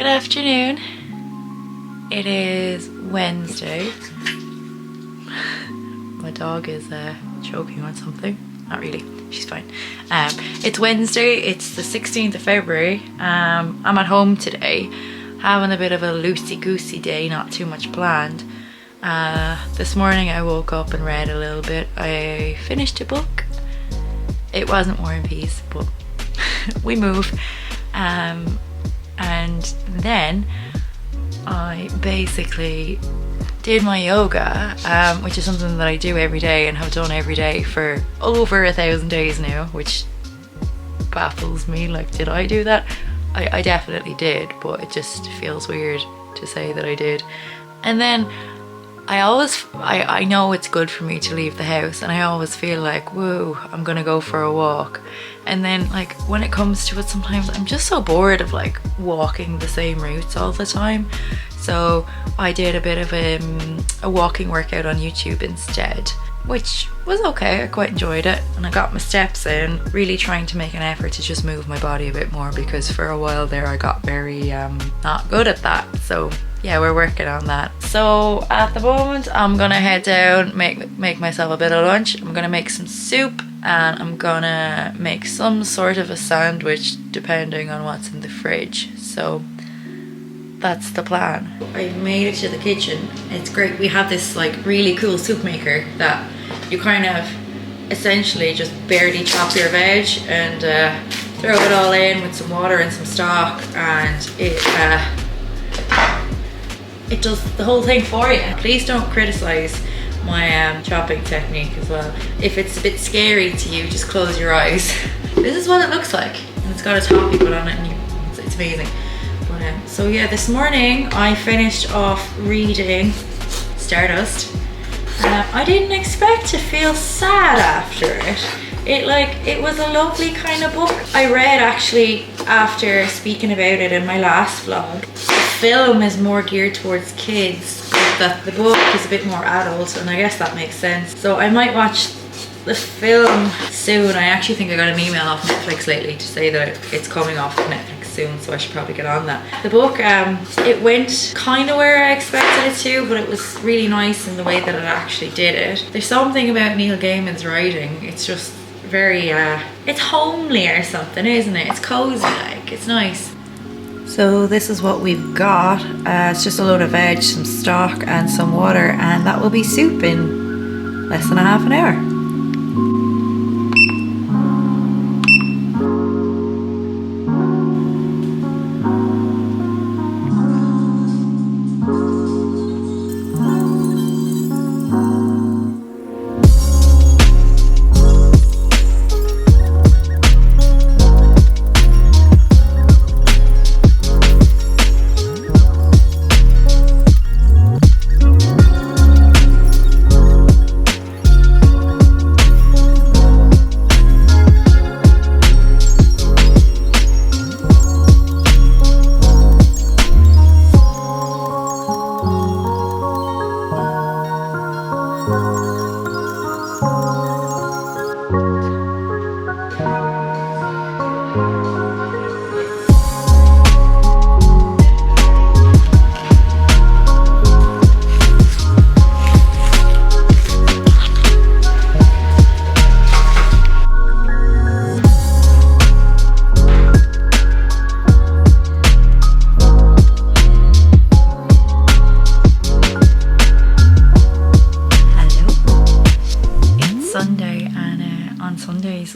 Good afternoon. It is Wednesday. My dog is choking on something. Not really, she's fine. It's Wednesday, it's the 16th of February. I'm at home today, having a bit of a loosey-goosey day, not too much planned. This morning I woke up and read a little bit. I finished a book. It wasn't War and Peace, but we move. And then I basically did my yoga, which is something that I do every day and have done every day for over 1,000 days now, which baffles me. Like, did I do that? I definitely did, but it just feels weird to say that I did. And then I know it's good for me to leave the house, and I always feel like, whoa, I'm gonna go for a walk. And then, like, when it comes to it, sometimes I'm just so bored of like walking the same routes all the time. So I did a bit of a walking workout on YouTube instead, which was okay. I quite enjoyed it, and I got my steps in, really trying to make an effort to just move my body a bit more, because for a while there I got very not good at that. So yeah, we're working on that. So at the moment I'm gonna head down, make myself a bit of lunch. I'm gonna make some soup, and I'm gonna make some sort of a sandwich depending on what's in the fridge. So that's the plan. I made it to the kitchen. It's great. We have this like really cool soup maker that you kind of essentially just barely chop your veg and throw it all in with some water and some stock, and it does the whole thing for you. Please don't criticize my chopping technique as well. If it's a bit scary to you, just close your eyes. This is what it looks like, and it's got a top you put on it, and it's amazing. But, so yeah, this morning I finished off reading Stardust. I didn't expect to feel sad after it. It was a lovely kind of book. I read, actually, after speaking about it in my last vlog, the film is more geared towards kids, that the book is a bit more adult, and I guess that makes sense. So I might watch the film soon. I actually think I got an email off Netflix lately to say that it's coming off Netflix soon, so I should probably get on that. The book, it went kind of where I expected it to, but it was really nice in the way that it actually did it. There's something about Neil Gaiman's writing, it's just very, it's homely or something, isn't it? It's cozy, like, it's nice. So this is what we've got. It's just a load of veg, some stock and some water, and that will be soup in less than a half an hour.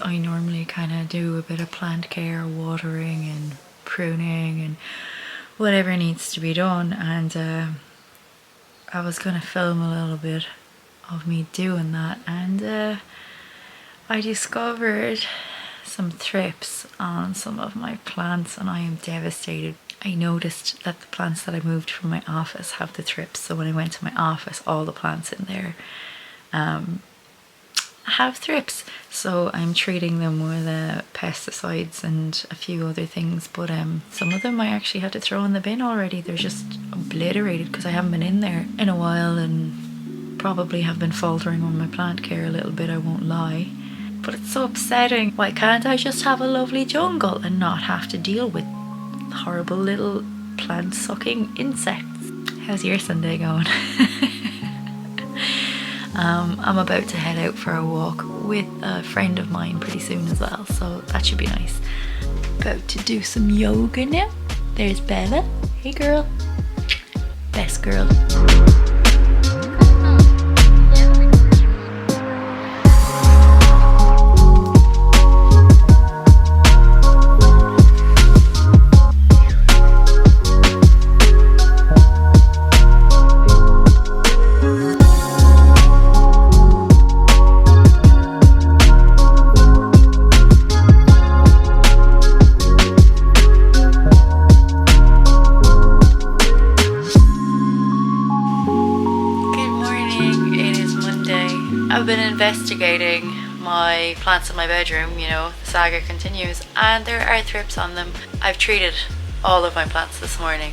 I normally kind of do a bit of plant care, watering and pruning and whatever needs to be done, and I was going to film a little bit of me doing that, and I discovered some thrips on some of my plants, and I am devastated. I noticed that the plants that I moved from my office have the thrips, so when I went to my office, all the plants in there have thrips, so I'm treating them with pesticides and a few other things, but some of them I actually had to throw in the bin already. They're just obliterated because I haven't been in there in a while and probably have been faltering on my plant care a little bit, I won't lie. But it's so upsetting. Why can't I just have a lovely jungle and not have to deal with horrible little plant-sucking insects. How's your Sunday going? I'm about to head out for a walk with a friend of mine pretty soon as well, so that should be nice. About to do some yoga now. There's Bella. Hey girl. Best girl. I've been investigating my plants in my bedroom, you know, the saga continues, and there are thrips on them. I've treated all of my plants this morning.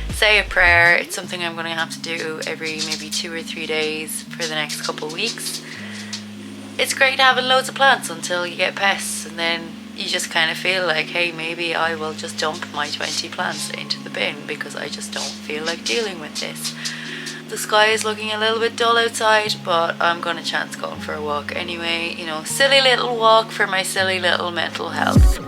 Say a prayer, it's something I'm going to have to do every maybe 2 or 3 days for the next couple of weeks. It's great having loads of plants until you get pests, and then you just kind of feel like, hey, maybe I will just dump my 20 plants into the bin because I just don't feel like dealing with this. The sky is looking a little bit dull outside, but I'm gonna chance going for a walk anyway. You know, silly little walk for my silly little mental health.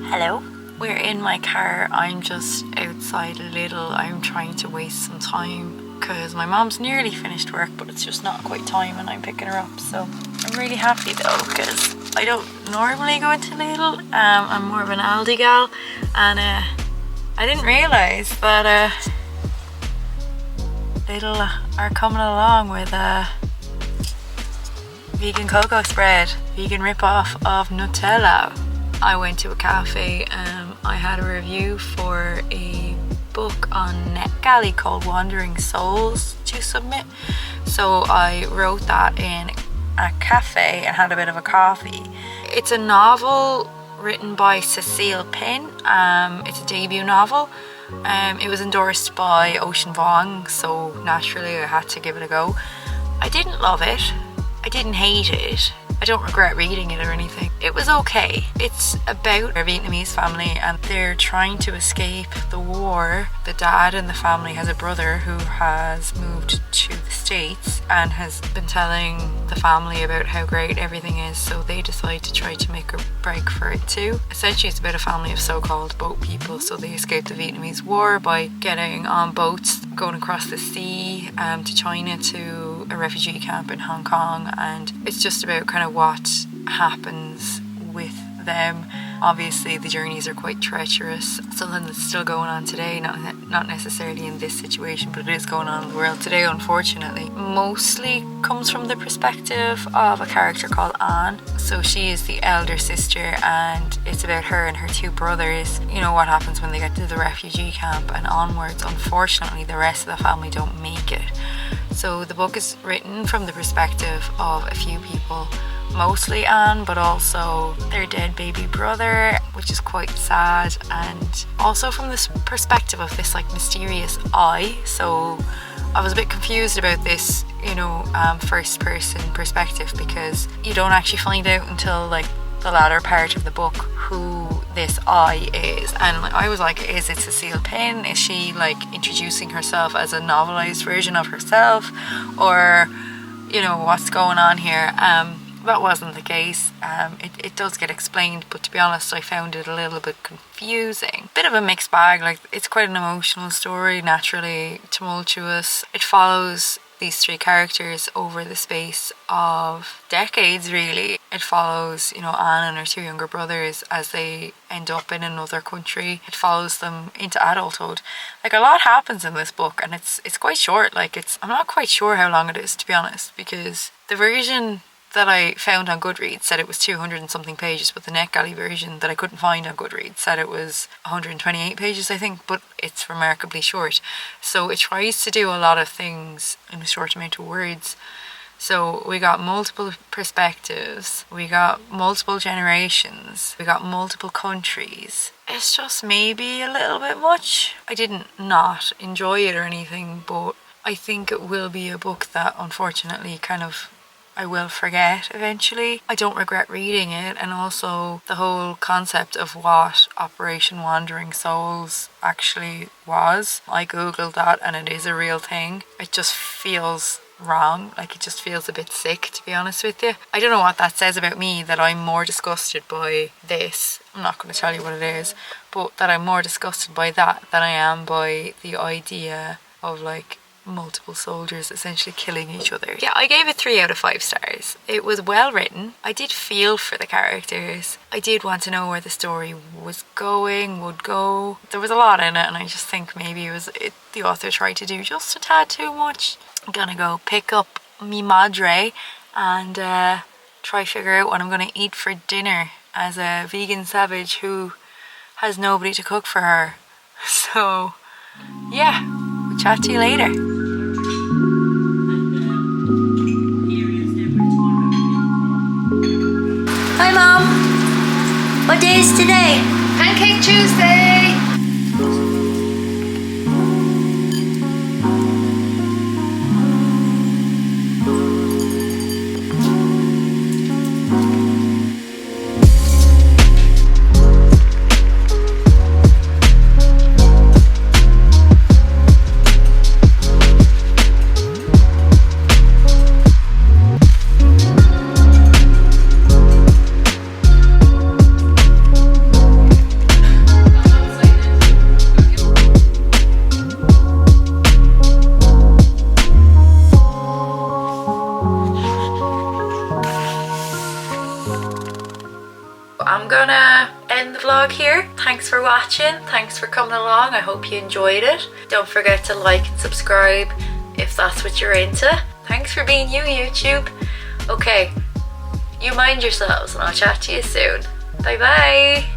Hello, we're in my car. I'm just outside a little. I'm trying to waste some time because my mom's nearly finished work, but it's just not quite time and I'm picking her up. So I'm really happy though because I don't normally go into Lidl. I'm more of an Aldi gal, and I didn't realise that Lidl are coming along with vegan cocoa spread, vegan rip-off of Nutella. I went to a cafe. I had a review for a book on NetGalley called Wandering Souls to submit. So I wrote that in a cafe and had a bit of a coffee. It's a novel written by Cecile Pin. It's a debut novel. It was endorsed by Ocean Vuong, so naturally I had to give it a go. I didn't love it. I didn't hate it. I don't regret reading it or anything. It was okay. It's about a Vietnamese family and they're trying to escape the war. The dad in the family has a brother who has moved to the States and has been telling the family about how great everything is, so they decide to try to make a break for it too. Essentially it's about a family of so-called boat people, so they escape the Vietnamese war by getting on boats, going across the sea to China, to a refugee camp in Hong Kong, and it's just about kind of what happens with them. Obviously the journeys are quite treacherous, something that's still going on today, not necessarily in this situation, but it is going on in the world today, unfortunately. Mostly comes from the perspective of a character called Anne. So she is the elder sister and it's about her and her two brothers. You know what happens when they get to the refugee camp and onwards. Unfortunately the rest of the family don't make it. So the book is written from the perspective of a few people, mostly Anne, but also their dead baby brother, which is quite sad, and also from this perspective of this like mysterious eye. So I was a bit confused about this, first person perspective, because you don't actually find out until like the latter part of the book who this I is. And I was like, is it Cecile Pin? Is she like introducing herself as a novelized version of herself, or what's going on here? That wasn't the case. It does get explained, but to be honest I found it a little bit confusing. Bit of a mixed bag. Like, it's quite an emotional story, naturally tumultuous. It follows these three characters over the space of decades, really. It follows, you know, Anne and her two younger brothers as they end up in another country. It follows them into adulthood. Like, a lot happens in this book, and it's quite short. Like, I'm not quite sure how long it is, to be honest, because the version that I found on Goodreads said it was 200 and something pages, but the NetGalley version that I couldn't find on Goodreads said it was 128 pages, I think, but it's remarkably short. So it tries to do a lot of things in a short amount of words. So we got multiple perspectives, we got multiple generations, we got multiple countries. It's just maybe a little bit much. I didn't not enjoy it or anything, but I think it will be a book that unfortunately I will forget eventually. I don't regret reading it, and also the whole concept of what Operation Wandering Souls actually was. I googled that and it is a real thing. It just feels wrong. Like, it just feels a bit sick, to be honest with you. I don't know what that says about me, that I'm more disgusted by this. I'm not going to tell you what it is, but that I'm more disgusted by that than I am by the idea of like multiple soldiers essentially killing each other. Yeah, I gave it 3 out of 5 stars. It was well written. I did feel for the characters. I did want to know where the story would go. There was a lot in it, and I just think maybe the author tried to do just a tad too much. I'm gonna go pick up mi madre and try figure out what I'm gonna eat for dinner as a vegan savage who has nobody to cook for her. So yeah, we'll chat to you later. Hi, Mom. What day is today? Pancake Tuesday! I'm gonna end the vlog here. Thanks for watching, thanks for coming along. I hope you enjoyed it. Don't forget to like and subscribe if that's what you're into. Thanks for being you, YouTube. Okay, you mind yourselves, and I'll chat to you soon. Bye bye.